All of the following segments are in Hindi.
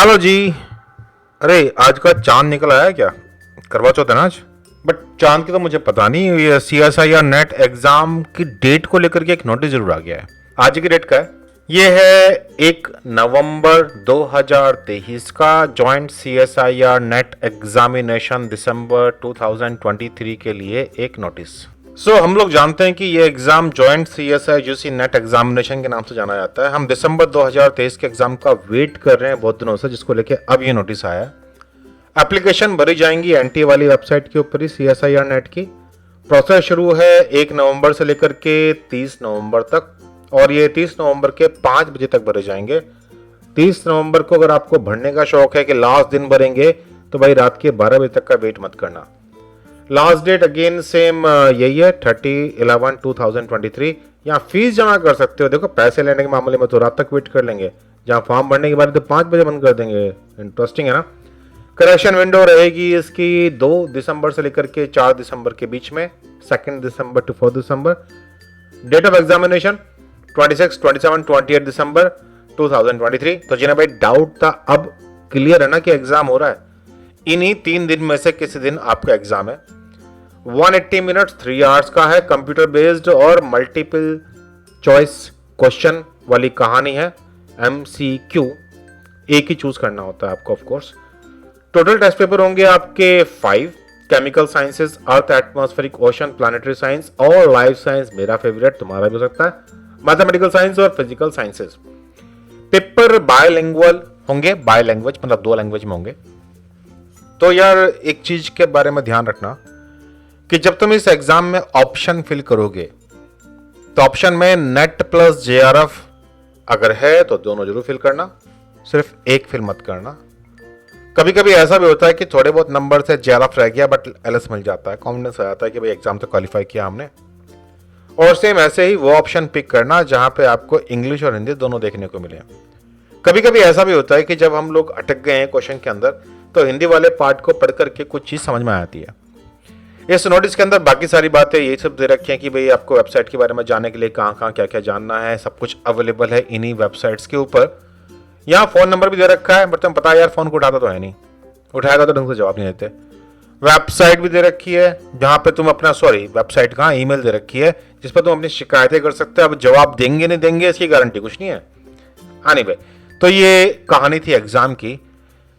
हेलो जी। अरे आज का चांद निकल आया क्या? करवा चौथ है ना आज। बट चांद की तो मुझे पता नहीं। ये CSIR नेट एग्जाम की डेट को लेकर के एक नोटिस जरूर आ गया है। आज की डेट का है, ये है 1 नवंबर 2023 का जॉइंट CSIR नेट एग्जामिनेशन दिसंबर 2023 के लिए एक नोटिस। हम लोग जानते हैं कि ये exam joint CSI net examination के नाम से जाना जाता है। हम दिसंबर 2023 के एग्जाम का वेट कर रहे हैं बहुत दिनों से, जिसको लेके अब ये नोटिस आया है। एप्लीकेशन भरी जाएंगी NTA वाली वेबसाइट के ऊपर ही CSIR नेट की। प्रोसेस शुरू है 1 नवंबर से लेकर के 30 नवंबर तक, और ये 30 नवंबर के 5 बजे तक भरे जाएंगे। 30 नवंबर को अगर आपको भरने का शौक है कि लास्ट दिन भरेंगे, तो भाई रात के 12 बजे तक का वेट मत करना। लास्ट डेट अगेन सेम यही है 30/11/2023। यहाँ फीस जमा कर सकते हो। देखो, पैसे लेने के मामले में तो रात तक वेट कर लेंगे, जहाँ फॉर्म भरने के बाद तो 5 बजे बंद कर देंगे। इंटरेस्टिंग है ना। करेक्शन विंडो रहेगी इसकी 2 दिसंबर से लेकर के 4 दिसंबर के बीच में, 2 दिसंबर टू 4 दिसंबर। डेट ऑफ एग्जामिनेशन 26, 27, 28 दिसंबर 2023। तो जिन्हें भाई डाउट था, अब क्लियर है ना कि एग्जाम हो रहा है। इन्हीं 3 दिन में से किसी दिन आपका एग्जाम है। 180 मिनट्स 3 आवर्स का है, कंप्यूटर बेस्ड और मल्टीपल चॉइस क्वेश्चन वाली कहानी है। MCQ एक ही चूज करना होता है आपको, of course. Total test paper होंगे आपके 5। Chemical sciences, earth, atmospheric, ocean, planetary science और लाइफ साइंस, मेरा फेवरेट, तुम्हारा भी हो सकता है, मैथमेटिकल साइंस और फिजिकल साइंसेस। पेपर बायलैंग्वेज होंगे, बाय लैंग्वेज मतलब 2 लैंग्वेज में होंगे। तो यार एक चीज के बारे में ध्यान रखना कि जब तुम इस एग्जाम में ऑप्शन फिल करोगे, तो ऑप्शन में नेट प्लस JRF अगर है तो दोनों जरूर फिल करना, सिर्फ एक फिल मत करना। कभी कभी ऐसा भी होता है कि थोड़े बहुत नंबर से JRF रह गया बट LS मिल जाता है, कॉन्फिडेंस आ जाता है कि भाई एग्जाम तो क्वालिफाई किया हमने। और सेम ऐसे ही वो ऑप्शन पिक करना जहां पे आपको इंग्लिश और हिंदी दोनों देखने को मिले। कभी कभी ऐसा भी होता है कि जब हम लोग अटक गए हैं क्वेश्चन के अंदर, तो हिंदी वाले पार्ट को पढ़ करके कुछ चीज समझ में आती है। इस नोटिस के अंदर बाकी सारी बातें ये सब दे रखी हैं कि भाई आपको वेबसाइट के बारे में जानने के लिए कहाँ कहाँ क्या क्या जानना है, सब कुछ अवेलेबल है इन्हीं वेबसाइट्स के ऊपर। यहाँ फोन नंबर भी दे रखा है, बट तुम्हें पता है यार फोन को उठाता तो है नहीं, उठाएगा तो ढंग से जवाब नहीं देते। वेबसाइट भी दे रखी है जहाँ पे तुम अपना, सॉरी वेबसाइट कहाँ, ईमेल दे रखी है जिस पर तुम अपनी शिकायतें कर सकते हो। अब जवाब देंगे नहीं देंगे इसकी गारंटी कुछ नहीं है। हाँ नहीं भाई, तो ये कहानी थी एग्जाम की।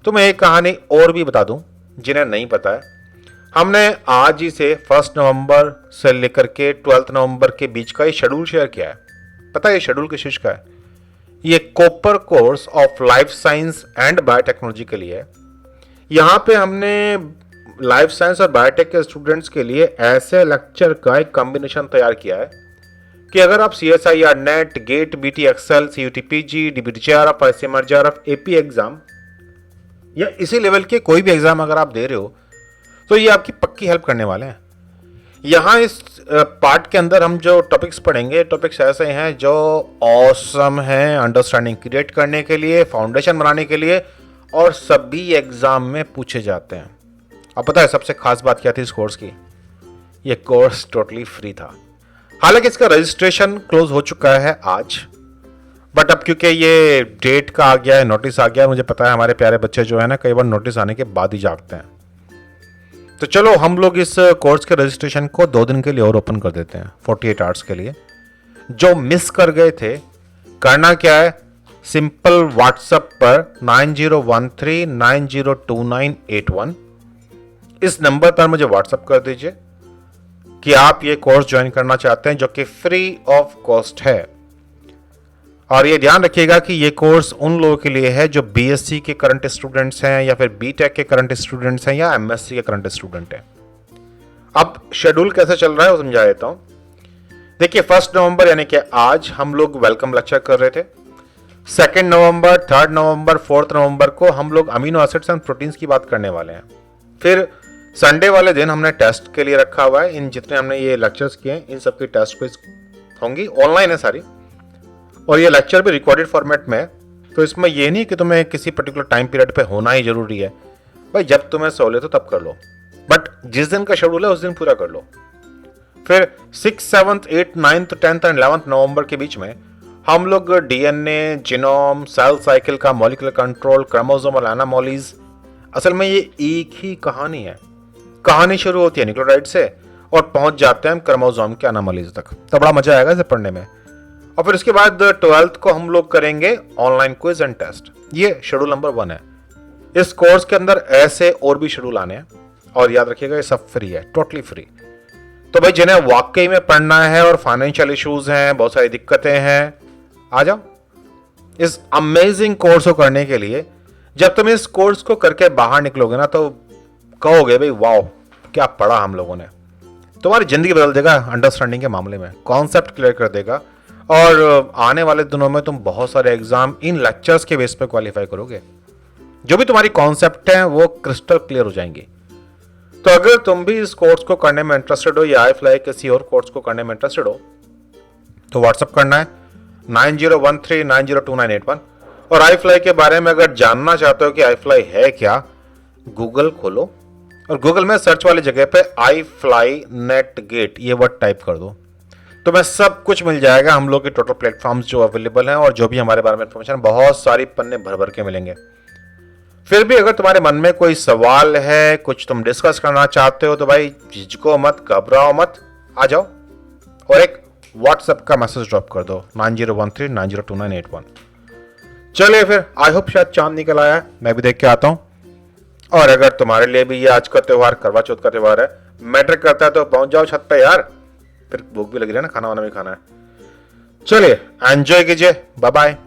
तो मैं एक कहानी और भी बता दूं जिन्हें नहीं पता है। हमने आज ही से 1 नवंबर से लेकर के 12 नवंबर के बीच का ये शेड्यूल शेयर किया है। पता है ये शेड्यूल किस चीज का है? ये copper course of life science and biotechnology के लिए है। यहाँ पे हमने लाइफ साइंस और बायोटेक के स्टूडेंट्स के लिए ऐसे लेक्चर का एक कॉम्बिनेशन तैयार किया है कि अगर आप CSIR NET, GATE, BT excel, CUT PG, DBT JRF, ICMR JRF, AP exam या इसी लेवल के कोई भी एग्जाम अगर आप दे रहे हो, तो ये आपकी पक्की हेल्प करने वाले हैं। यहाँ इस पार्ट के अंदर हम जो टॉपिक्स पढ़ेंगे, टॉपिक्स ऐसे हैं जो ऑसम हैं अंडरस्टैंडिंग क्रिएट करने के लिए, फाउंडेशन बनाने के लिए, और सभी एग्जाम में पूछे जाते हैं। अब पता है सबसे खास बात क्या थी इस कोर्स की? ये कोर्स टोटली फ्री था। हालांकि इसका रजिस्ट्रेशन क्लोज हो चुका है आज, बट अब क्योंकि ये डेट का आ गया है, नोटिस आ गया है, मुझे पता है हमारे प्यारे बच्चे जो है ना कई बार नोटिस आने के बाद ही जागते हैं। तो चलो हम लोग इस कोर्स के रजिस्ट्रेशन को 2 दिन के लिए और ओपन कर देते हैं, 48 आवर्स के लिए। जो मिस कर गए थे, करना क्या है, सिंपल व्हाट्सएप पर 9013902981 इस नंबर पर मुझे व्हाट्सएप कर दीजिए कि आप ये कोर्स ज्वाइन करना चाहते हैं, जो कि फ्री ऑफ कॉस्ट है। और ये ध्यान रखिएगा कि ये कोर्स उन लोगों के लिए है जो BSc के करंट स्टूडेंट्स हैं, या फिर BTech के करंट स्टूडेंट्स हैं, या MSc के करंट स्टूडेंट हैं। अब शेड्यूल कैसे चल रहा है वो समझा देता हूं। देखिए 1 नवंबर यानी कि आज हम लोग वेलकम लेक्चर कर रहे थे। 2 नवंबर, 3 नवंबर, 4 नवंबर को हम लोग अमीनो एसिड्स एंड प्रोटीन्स की बात करने वाले हैं। फिर संडे वाले दिन हमने टेस्ट के लिए रखा हुआ है। इन जितने हमने ये लेक्चर्स किए हैं इन सबकी टेस्ट क्विज होंगी, ऑनलाइन है सारी, और ये लेक्चर भी रिकॉर्डेड फॉर्मेट में है। तो इसमें ये नहीं कि तुम्हें किसी पर्टिकुलर टाइम पीरियड पे होना ही जरूरी है, भाई जब तुम्हें सहूलियत हो तब कर लो, बट जिस दिन का शेड्यूल है उस दिन पूरा कर लो। फिर 6, 7, 8, 9, 10 एंड 11 नवंबर के बीच में हम लोग डीएनए, जीनोम, सेल साइकिल का मॉलिक्यूलर कंट्रोल, क्रोमोसोमल एनामोलीज, असल में ये एक ही कहानी है। कहानी शुरू होती है न्यूक्लियोटाइड से और पहुंच जाते हैं हम क्रोमोसोम के एनामोलीज तक। तो बड़ा मजा आएगा इसे पढ़ने में। और फिर उसके बाद 12th को हम लोग करेंगे ऑनलाइन क्विज एंड टेस्ट। ये शेड्यूल नंबर 1 है। इस कोर्स के अंदर ऐसे और भी शेड्यूल आने हैं और याद रखिएगा ये सब फ्री है, टोटली फ्री। तो भाई जिन्हें वाकई में पढ़ना है और फाइनेंशियल इश्यूज हैं, बहुत सारी दिक्कतें हैं, आ जाओ इस अमेजिंग कोर्स को करने के लिए। जब तुम इस कोर्स को करके बाहर निकलोगे ना तो कहोगे भाई वाओ क्या पढ़ा हम लोगों ने। तुम्हारी जिंदगी बदल देगा अंडरस्टैंडिंग के मामले में, कॉन्सेप्ट क्लियर कर देगा और आने वाले दिनों में तुम बहुत सारे एग्जाम इन लेक्चर्स के बेस पे क्वालिफाई करोगे। जो भी तुम्हारी कॉन्सेप्ट हैं वो क्रिस्टल क्लियर हो जाएंगी। तो अगर तुम भी इस कोर्स को करने में इंटरेस्टेड हो या iFly किसी और कोर्स को करने में इंटरेस्टेड हो तो व्हाट्सअप करना है 9013902981। और iFly के बारे में अगर जानना चाहते हो कि iFly है क्या, गूगल खोलो और गूगल में सर्च वाली जगह पे iFly NetGate ये वर्ड टाइप कर दो तो मैं सब कुछ मिल जाएगा। हम लोग के टोटल प्लेटफॉर्म्स जो अवेलेबल हैं और जो भी हमारे बारे में इंफॉर्मेशन, बहुत सारी पन्ने भर भर के मिलेंगे। फिर भी अगर तुम्हारे मन में कोई सवाल है, कुछ तुम डिस्कस करना चाहते हो तो भाई झिझको मत, घबराओ मत, आ जाओ और एक व्हाट्सएप का मैसेज ड्रॉप कर दो 9013902981। चलिए फिर, आई होप शायद चांद निकल आया है, मैं भी देख के आता हूं। और अगर तुम्हारे लिए भी ये आज का त्योहार करवा चौथ का त्योहार है, मैटर करता है तो पहुंच जाओ छत पे यार, फिर भूख भी लग रही है ना, खाना वाना भी खाना है। चलिए एंजॉय कीजिए, बाय बाय।